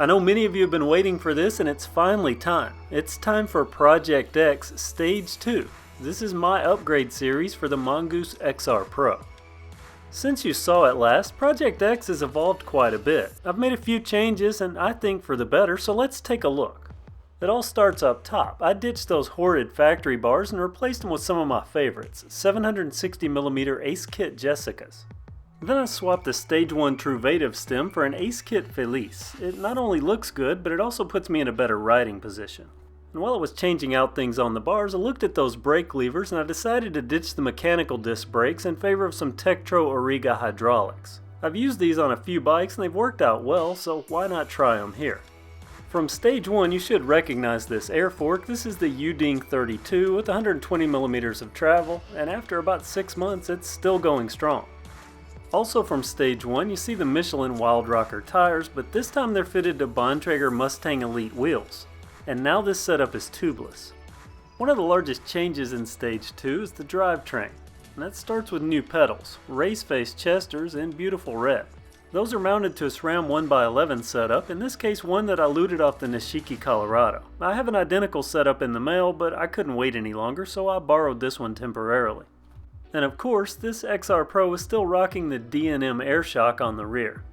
I know many of you have been waiting for this, and it's finally time. It's time for Project X Stage 2. This is my upgrade series for the Mongoose XR Pro. Since you saw it last, Project X has evolved quite a bit. I've made a few changes, and I think for the better, so let's take a look. It all starts up top. I ditched those horrid factory bars and replaced them with some of my favorites, 760mm Ace Kit Jessicas. Then I swapped the Stage 1 Truvative stem for an Ace Kit Felice. It not only looks good, but it also puts me in a better riding position. And while I was changing out things on the bars, I looked at those brake levers and I decided to ditch the mechanical disc brakes in favor of some Tektro Origa hydraulics. I've used these on a few bikes and they've worked out well, so why not try them here? From Stage 1 you should recognize this air fork. This is the Uding 32 with 120mm of travel, and after about 6 months it's still going strong. Also from Stage 1 you see the Michelin Wild Rocker tires, but this time they're fitted to Bontrager Mustang Elite wheels. And now this setup is tubeless. One of the largest changes in Stage 2 is the drivetrain. And that starts with new pedals, race face chesters in beautiful red. Those are mounted to a SRAM 1x11 setup, in this case one that I looted off the Nishiki, Colorado. I have an identical setup in the mail, but I couldn't wait any longer, so I borrowed this one temporarily. And of course, this XR Pro is still rocking the D&M Airshock on the rear.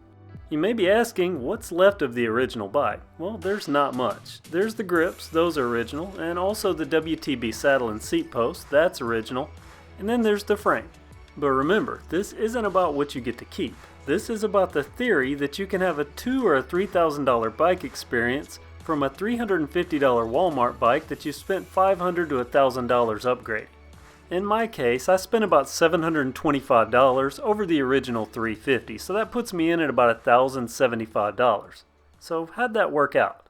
You may be asking, what's left of the original bike? Well, there's not much. There's the grips, those are original, and also the WTB saddle and seat post, that's original. And then there's the frame. But remember, this isn't about what you get to keep. This is about the theory that you can have a $2,000 or $3,000 bike experience from a $350 Walmart bike that you spent $500 to $1,000 upgrading. In my case, I spent about $725 over the original $350, so that puts me in at about $1,075. So how'd that work out?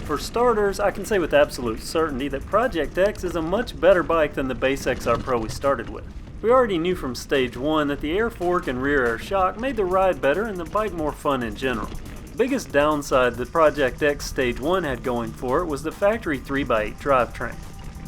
For starters, I can say with absolute certainty that Project X is a much better bike than the base XR Pro we started with. We already knew from Stage 1 that the air fork and rear air shock made the ride better and the bike more fun in general. The biggest downside that Project X Stage 1 had going for it was the factory 3x8 drivetrain.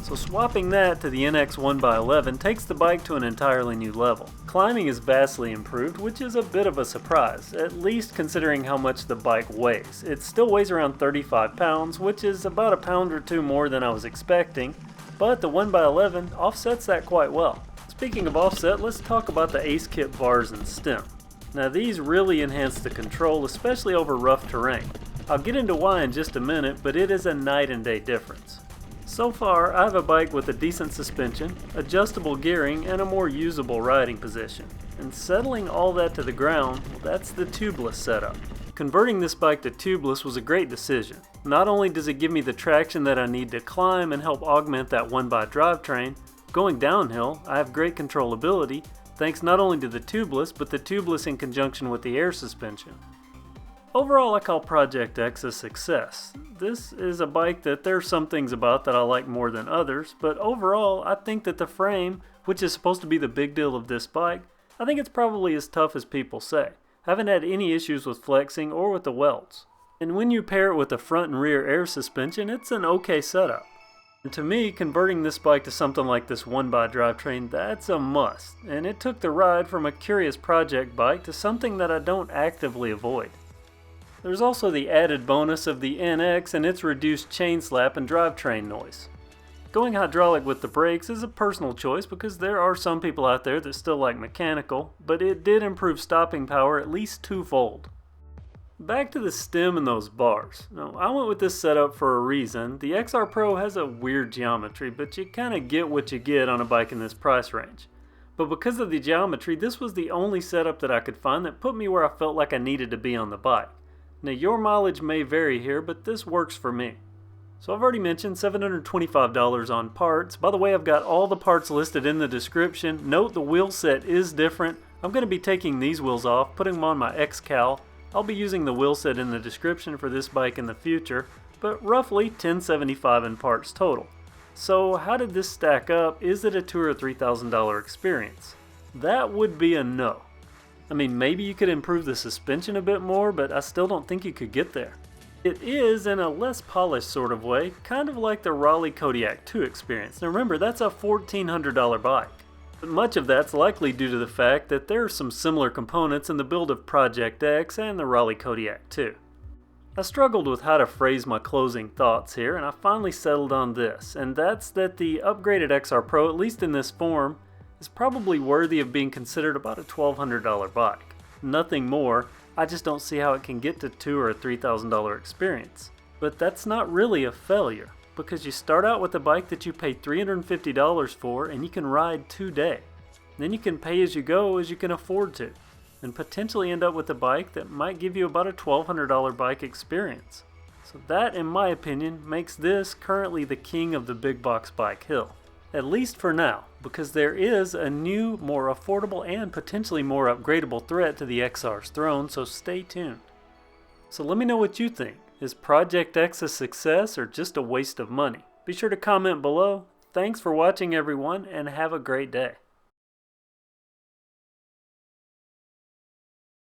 So swapping that to the NX 1x11 takes the bike to an entirely new level. Climbing is vastly improved, which is a bit of a surprise, at least considering how much the bike weighs. It still weighs around 35 pounds, which is about a pound or two more than I was expecting, but the 1x11 offsets that quite well. Speaking of offset, let's talk about the Ace Kit bars and stem. Now these really enhance the control, especially over rough terrain. I'll get into why in just a minute, but it is a night and day difference. So far, I have a bike with a decent suspension, adjustable gearing, and a more usable riding position. And settling all that to the ground, well, that's the tubeless setup. Converting this bike to tubeless was a great decision. Not only does it give me the traction that I need to climb and help augment that 1x drivetrain, going downhill, I have great controllability, thanks not only to the tubeless, but the tubeless in conjunction with the air suspension. Overall, I call Project X a success. This is a bike that there's some things about that I like more than others, but overall, I think that the frame, which is supposed to be the big deal of this bike, I think it's probably as tough as people say. I haven't had any issues with flexing or with the welds. And when you pair it with the front and rear air suspension, it's an okay setup. And to me, converting this bike to something like this 1x drivetrain, that's a must. And it took the ride from a curious project bike to something that I don't actively avoid. There's also the added bonus of the NX and its reduced chain slap and drivetrain noise. Going hydraulic with the brakes is a personal choice because there are some people out there that still like mechanical, but it did improve stopping power at least twofold. Back to the stem and those bars. Now, I went with this setup for a reason. The XR Pro has a weird geometry, but you kind of get what you get on a bike in this price range. But because of the geometry, this was the only setup that I could find that put me where I felt like I needed to be on the bike. Now your mileage may vary here, but this works for me. So I've already mentioned $725 on parts. By the way, I've got all the parts listed in the description. Note the wheel set is different. I'm going to be taking these wheels off, putting them on my X-Cal. I'll be using the wheel set in the description for this bike in the future, but roughly $1,075 in parts total. So how did this stack up? Is it a $2,000 or $3,000 experience? That would be a no. I mean, maybe you could improve the suspension a bit more, but I still don't think you could get there. It is, in a less polished sort of way, kind of like the Raleigh Kodiak 2 experience. Now remember, that's a $1,400 bike. But much of that's likely due to the fact that there are some similar components in the build of Project X and the Raleigh Kodiak 2. I struggled with how to phrase my closing thoughts here, and I finally settled on this, and that's that the upgraded XR Pro, at least in this form, is probably worthy of being considered about a $1,200 bike. Nothing more. I just don't see how it can get to $2,000 or $3,000 experience. But that's not really a failure, because you start out with a bike that you pay $350 for and you can ride today. Then you can pay as you go as you can afford to, and potentially end up with a bike that might give you about a $1,200 bike experience. So that, in my opinion, makes this currently the king of the big box bike hill. At least for now, because there is a new, more affordable and potentially more upgradable threat to the XR's throne, so stay tuned. So let me know what you think. Is Project X a success or just a waste of money? Be sure to comment below. Thanks for watching everyone, and have a great day.